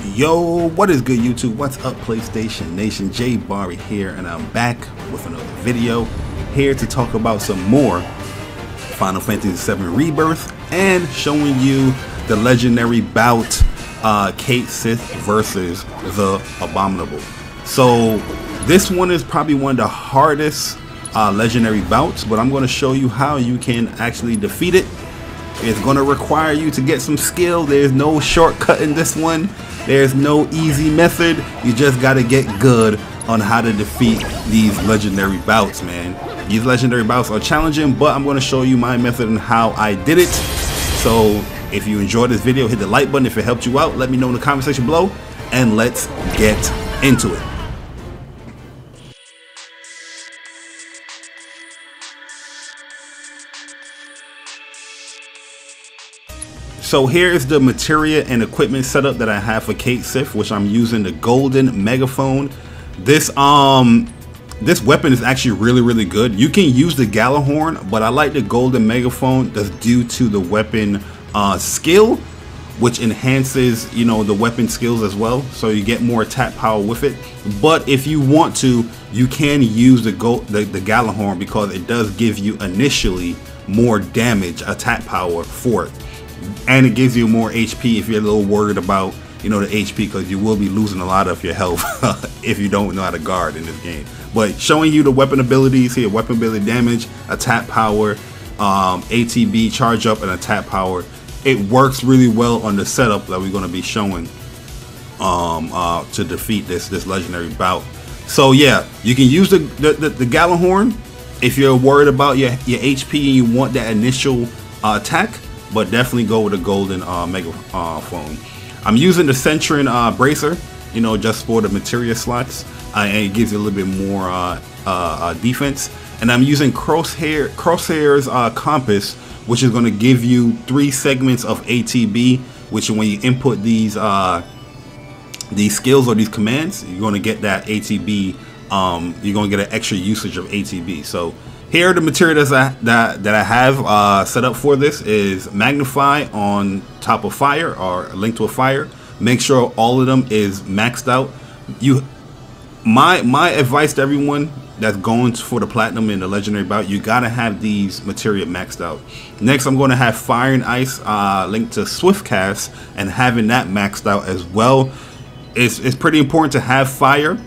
Yo, what is good YouTube? What's up PlayStation Nation? Jay Barry here, and I'm back with another video here to talk about some more Final Fantasy VII Rebirth and showing you the legendary bout Cait Sith versus the Abominable. So this one is probably one of the hardest legendary bouts, but I'm going to show you how you can actually defeat it. It's going to require you to get some skill. There's no shortcut in this one. There's no easy method. You just got to get good on how to defeat these legendary bouts, man. These legendary bouts are challenging, but I'm going to show you my method and how I did it. So if you enjoyed this video, hit the like button. If it helped you out, let me know in the comment section below, and let's get into it. So here is the materia and equipment setup that I have for Cait Sith, which I'm using the golden megaphone. This weapon is actually really good. You can use the Galahorn, but I like the golden megaphone that's due to the weapon skill, which enhances, you know, the weapon skills as well, so you get more attack power with it. But if you want to, you can use the Galahorn because it does give you initially more damage attack power for it. And it gives you more HP if you're a little worried about, you know, the HP, because you will be losing a lot of your health if you don't know how to guard in this game. But showing you the weapon abilities here: weapon ability damage, attack power, ATB, charge up, and attack power. It works really well on the setup that we're going to be showing to defeat this legendary bout. So yeah, you can use the Galahorn if you're worried about your HP and you want that initial attack. But definitely go with a golden megaphone. I'm using the Centurion bracer, you know, just for the materia slots, and it gives you a little bit more defense. And I'm using Crosshair's compass, which is going to give you 3 segments of ATB, which when you input these skills or these commands, you're going to get that ATB. You're going to get an extra usage of ATB. So here, the material that I have set up for this is Magnify on top of Fire, or Link to a Fire. Make sure all of them is maxed out. My advice to everyone that's going for the platinum in the legendary bout, you gotta have these materia maxed out. Next, I'm going to have Fire and Ice linked to Swift Cast, and having that maxed out as well. It's pretty important to have Fire,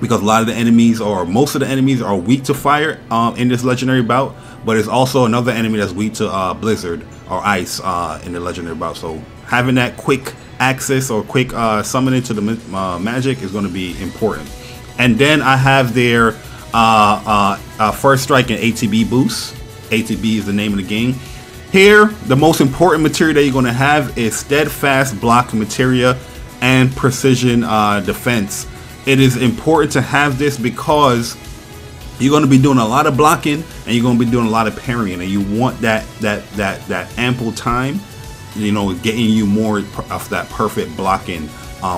because a lot of the enemies, or most of the enemies, are weak to fire in this legendary bout. But there's also another enemy that's weak to blizzard or ice in the legendary bout. So having that quick access or quick summoning to the magic is going to be important. And then I have their first strike and ATB boost. ATB is the name of the game. Here, the most important materia that you're going to have is steadfast block materia and precision defense. It is important to have this because you're going to be doing a lot of blocking and you're going to be doing a lot of parrying, and you want that ample time, you know, getting you more of that perfect blocking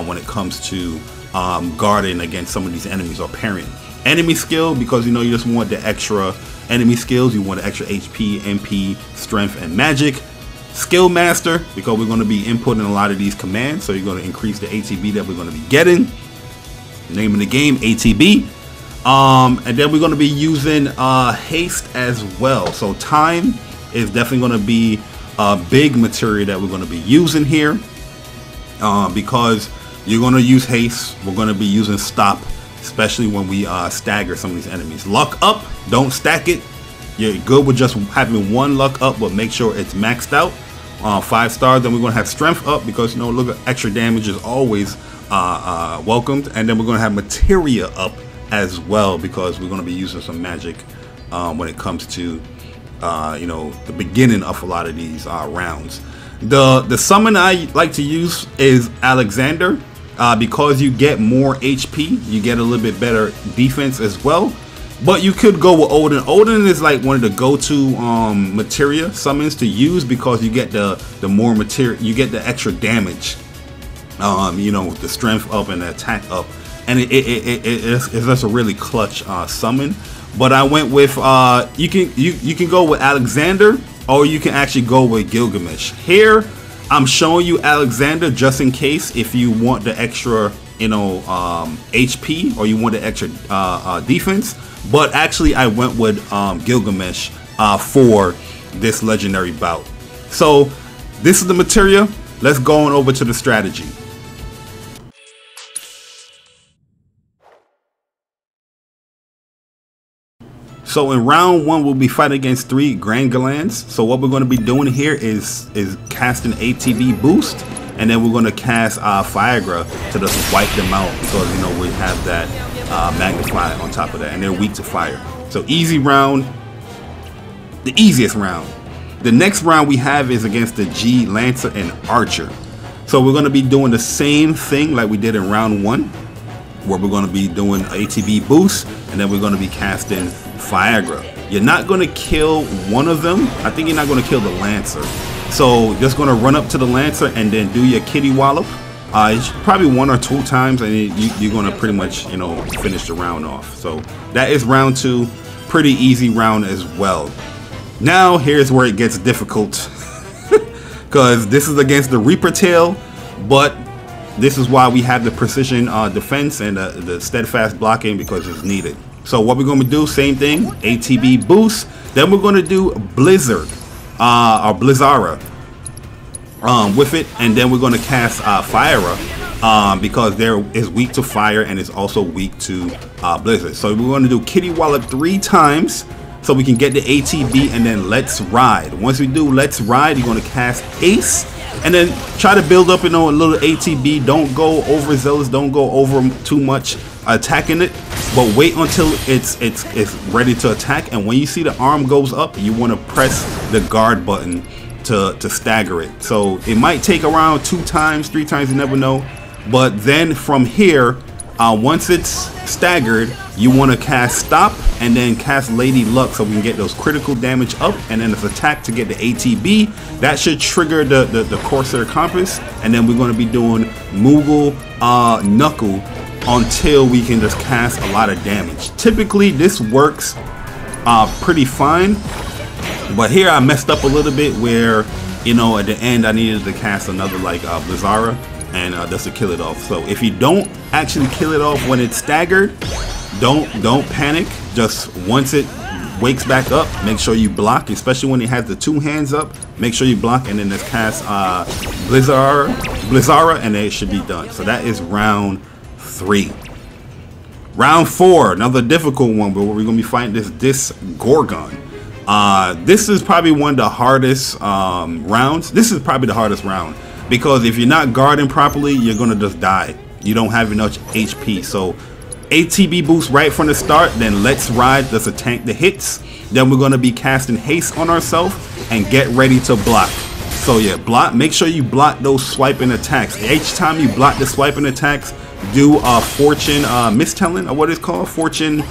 when it comes to guarding against some of these enemies or parrying. Enemy skill, because you know you just want the extra enemy skills. You want the extra HP, MP, strength, and magic. Skill master, because we're going to be inputting a lot of these commands, so you're going to increase the ATB that we're going to be getting. Name of the game, ATB. And then we're going to be using haste as well. So time is definitely going to be a big materia that we're going to be using here, because you're going to use haste. We're going to be using stop, especially when we stagger some of these enemies. Luck up, don't stack it. You're good with just having 1 luck up, but make sure it's maxed out. 5 stars. Then we're going to have strength up, because, you know, look, at extra damage is always welcomed. And then we're going to have materia up as well, because we're going to be using some magic when it comes to you know, the beginning of a lot of these rounds. The summon I like to use is Alexander, because you get more HP, you get a little bit better defense as well. But you could go with Odin. Odin is like one of the go-to materia summons to use, because you get the more materia, you get the extra damage. You know, the strength up and the attack up, and it's just a really clutch summon. But I went with you can go with Alexander, or you can actually go with Gilgamesh. Here I'm showing you Alexander just in case if you want the extra, you know, HP, or you want the extra defense. But actually I went with Gilgamesh for this legendary bout. So this is the materia. Let's go on over to the strategy. So in round 1, we'll be fighting against 3 Grand Glands. So what we're going to be doing here is casting ATB boost, and then we're going to cast Viagra to just wipe them out, because you know we have that magnify on top of that, and they're weak to fire. So easy round, the easiest round. The next round we have is against the G Lancer and Archer. So we're going to be doing the same thing like we did in round 1, where we're going to be doing ATB boost, and then we're going to be casting Viagra. You're not going to kill one of them. I think you're not going to kill the Lancer. So just going to run up to the Lancer and then do your kitty wallop. Probably 1 or 2 times, and you're going to pretty much, you know, finish the round off. So that is round 2. Pretty easy round as well. Now here's where it gets difficult, because this is against the Reaper Tail, but this is why we have the precision defense and the steadfast blocking, because it's needed. So what we're going to do, same thing, ATB boost. Then we're going to do Blizzard or Blizzara with it, and then we're going to cast Fire because there is weak to fire and is also weak to Blizzard. So we're going to do Kitty Wallop 3 times so we can get the ATB, and then Let's Ride. Once we do Let's Ride, you're going to cast Ace, and then try to build up, you know, a little ATB. Don't go overzealous. Don't go over too much attacking it, but wait until it's ready to attack. And when you see the arm goes up, you want to press the guard button to stagger it. So it might take around 2 times, 3 times, you never know. But then from here, once it's staggered, you want to cast Stop and then cast Lady Luck, so we can get those critical damage up, and then it's attack to get the ATB. That should trigger the Corsair Compass, and then we're going to be doing Moogle Knuckle until we can just cast a lot of damage. Typically this works pretty fine, but here I messed up a little bit where, you know, at the end I needed to cast another like Blizzara, and just to kill it off. So if you don't actually kill it off when it's staggered, don't panic. Just once it wakes back up, make sure you block, especially when it has the 2 hands up. Make sure you block, and then just cast Blizzara, and it should be done. So that is round 3. Round 4, another difficult one, but we're gonna be fighting this Gorgon. This is probably one of the hardest rounds. This is probably the hardest round, because if you're not guarding properly, you're gonna just die. You don't have enough HP. So ATB boost right from the start, then Let's Ride, just to tank the hits. Then we're gonna be casting haste on ourselves and get ready to block. So yeah, block. Make sure you block those swiping attacks. Each time you block the swiping attacks, do fortune mistelling, or what it's called, fortune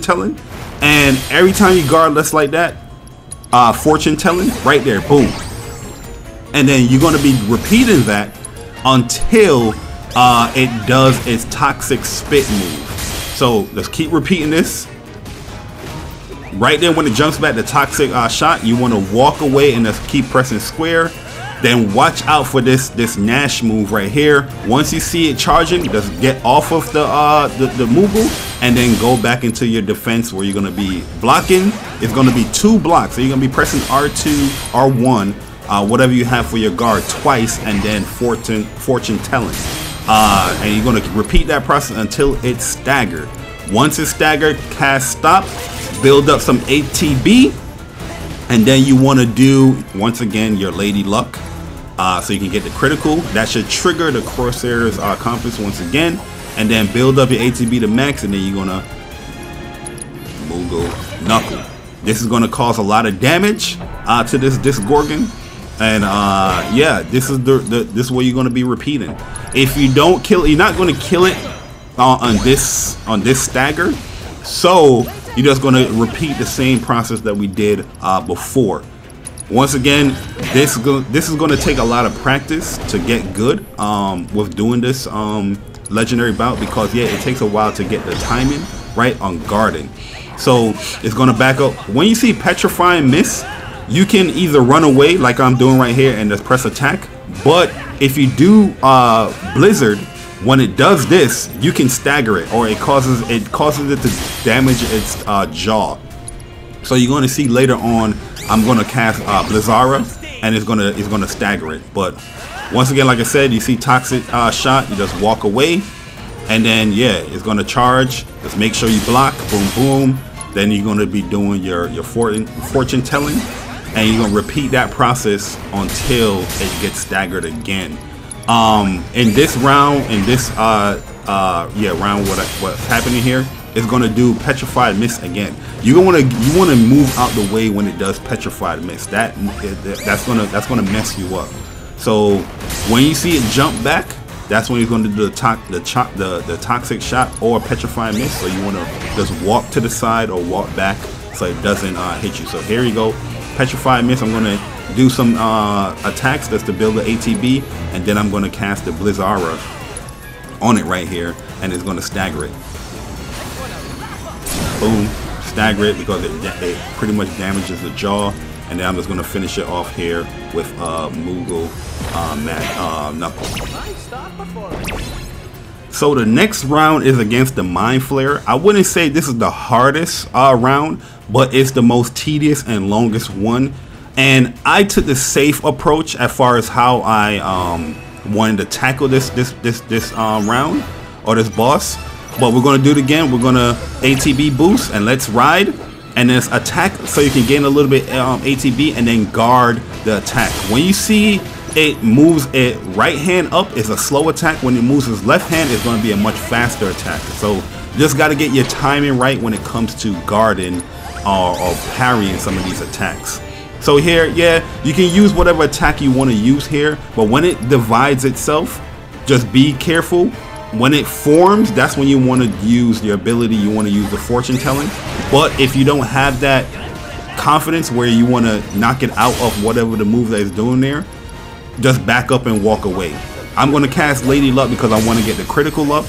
telling. And every time you guard less like that, fortune telling right there, boom. And then you're going to be repeating that until it does its toxic spit move. So let's keep repeating this. Right there when it jumps back the toxic shot, you want to walk away and just keep pressing square. Then watch out for this Nash move right here. Once you see it charging, just get off of the Moogle, and then go back into your defense where you're going to be blocking. It's going to be 2 blocks. So you're going to be pressing R2, R1, whatever you have for your guard twice, and then fortune telling. And you're going to repeat that process until it's staggered. Once it's staggered, cast Stop, build up some ATB, and then you want to do, once again, your Lady Luck, so you can get the critical. That should trigger the Corsair's Compass once again, and then build up your ATB to max, and then you're going to Moogle Knuckle. This is going to cause a lot of damage to this Gorgon. And yeah, this is this is what you're going to be repeating. If you don't kill, you're not going to kill it on this stagger. So you're just going to repeat the same process that we did before. Once again, this is going to take a lot of practice to get good with doing this legendary bout, because yeah, it takes a while to get the timing right on guarding. So it's going to back up. When you see petrifying miss, you can either run away like I'm doing right here and just press attack, but if you do Blizzard, when it does this, you can stagger it, or it causes it to damage its jaw. So you're going to see later on, I'm going to cast Blizzara, and it's gonna stagger it. But once again, like I said, you see toxic shot, you just walk away, and then yeah, it's going to charge. Just make sure you block, boom, boom. Then you're going to be doing your fortune telling, and you're going to repeat that process until it gets staggered again. In this round, round, what's happening here is going to do petrified mist again. You want to move out the way when it does petrified mist. That's gonna mess you up. So when you see it jump back, that's when you're going to do the toxic shot or petrified mist. So you want to just walk to the side or walk back so it doesn't hit you. So here you go, petrified mist. I'm going to do some attacks just to build the ATB, and then I'm going to cast the Blizzara on it right here, and it's going to stagger it. Boom, stagger it because it pretty much damages the jaw, and then I'm just going to finish it off here with Moogle Knuckle. So the next round is against the Mind Flayer. I wouldn't say this is the hardest round, but it's the most tedious and longest one. And I took the safe approach as far as how I wanted to tackle this round or this boss. But we're gonna do it again. We're gonna ATB boost and let's ride, and then attack so you can gain a little bit ATB and then guard the attack. When you see it moves it right hand up, it's a slow attack. When it moves his left hand, it's gonna be a much faster attack. So you just gotta get your timing right when it comes to guarding or parrying some of these attacks. So here, yeah, you can use whatever attack you want to use here, but when it divides itself, just be careful. When it forms, that's when you want to use the ability, you want to use the fortune telling. But if you don't have that confidence where you want to knock it out of whatever the move that is doing there, just back up and walk away. I'm going to cast Lady Luck because I want to get the critical up.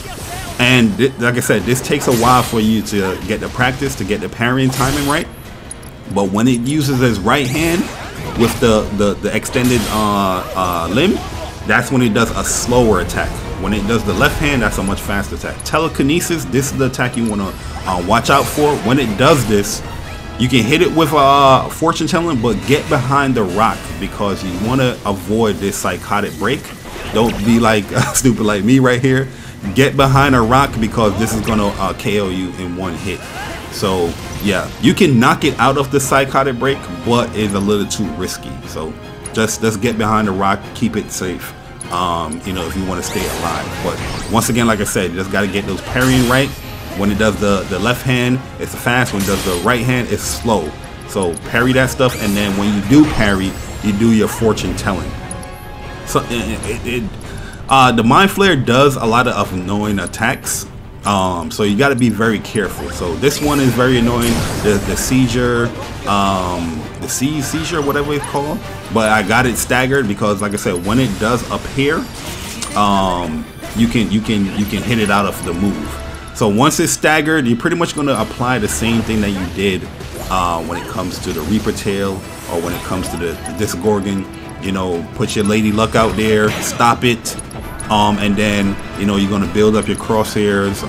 And like I said, this takes a while for you to get the practice, to get the parrying timing right. But when it uses its right hand with the extended limb, that's when it does a slower attack. When it does the left hand, that's a much faster attack. Telekinesis, this is the attack you want to watch out for. When it does this, you can hit it with fortune telling, but get behind the rock because you want to avoid this psychotic break. Don't be like stupid like me right here. Get behind a rock because this is going to KO you in one hit. So yeah, you can knock it out of the psychotic break, but it's a little too risky. So just get behind the rock, keep it safe. You know, if you want to stay alive. But once again, like I said, you just got to get those parrying right. When it does the left hand, it's fast. When it does the right hand, it's slow. So parry that stuff, and then when you do parry, you do your fortune telling. So the Mind Flayer does a lot of annoying attacks. So you got to be very careful. So this one is very annoying. The seizure, seizure, whatever it's called. But I got it staggered because, like I said, when it does appear, you can hit it out of the move. So once it's staggered, you're pretty much going to apply the same thing that you did when it comes to the Reaper Tail or when it comes to the Disgorgon. You know, put your Lady Luck out there, stop it. And then, you know, you're going to build up your crosshairs,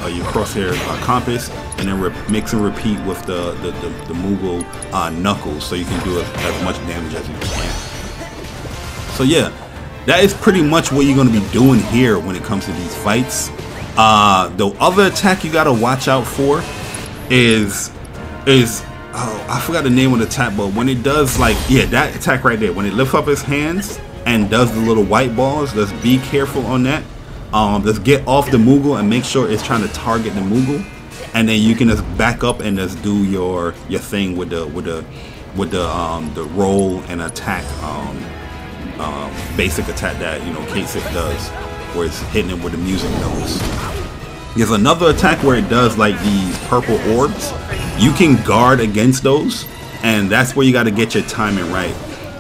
compass, and then mix and repeat with the Moogle Knuckles so you can do as much damage as you can. So yeah, that is pretty much what you're going to be doing here when it comes to these fights. The other attack you got to watch out for is oh, I forgot the name of the attack, but when it does, like, yeah, that attack right there, when it lifts up its hands and does the little white balls, just be careful on that. Just get off the Moogle and make sure it's trying to target the Moogle, and then you can just back up and just do your thing with the roll and attack, basic attack that, you know, Cait Sith does, where it's hitting it with the music notes. There's another attack where it does like these purple orbs. You can guard against those, and that's where you got to get your timing right.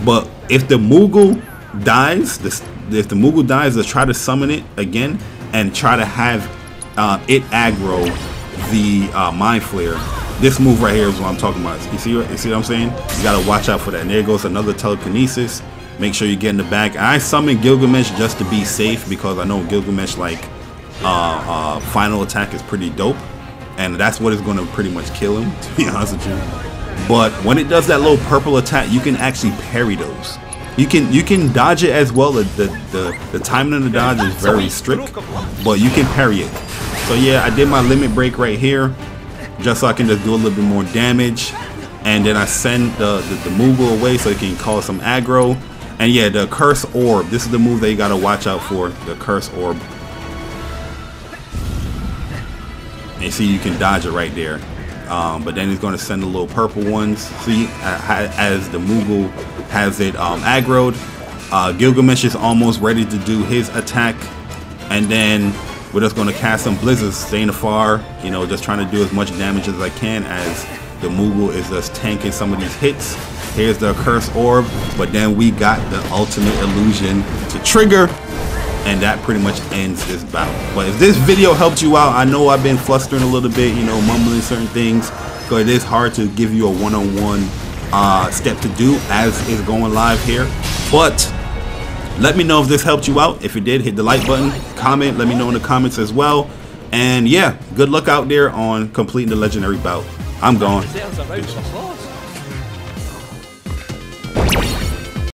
But if the Moogle dies, if the Moogle dies, let's try to summon it again and try to have it aggro the Mind Flayer. This move right here is what I'm talking about. You see what I'm saying? You gotta watch out for that. And there goes another telekinesis. Make sure you get in the back. I summoned Gilgamesh just to be safe because I know Gilgamesh like final attack is pretty dope, and that's what is going to pretty much kill him, to be honest with you. But when it does that little purple attack, you can actually parry those. You can dodge it as well. The timing of the dodge is very strict, but you can parry it. So yeah, I did my limit break right here, just so I can just do a little bit more damage, and then I send the Moogle away so it can cause some aggro. And yeah, the Curse Orb. This is the move that you gotta watch out for. The Curse Orb. And you see, you can dodge it right there. But then he's gonna send the little purple ones. See, as the Moogle has it aggroed. Gilgamesh is almost ready to do his attack, and then we're just gonna cast some blizzards, staying afar. You know, just trying to do as much damage as I can as the Moogle is just tanking some of these hits. Here's the Curse Orb, but then we got the ultimate illusion to trigger, and that pretty much ends this battle. But if this video helped you out, I know I've been flustering a little bit, you know, mumbling certain things, because it is hard to give you a one-on-one step to do as is going live here. But let me know if this helped you out. If it did, hit the like button, comment, let me know in the comments as well. And yeah, good luck out there on completing the legendary bout. I'm gone.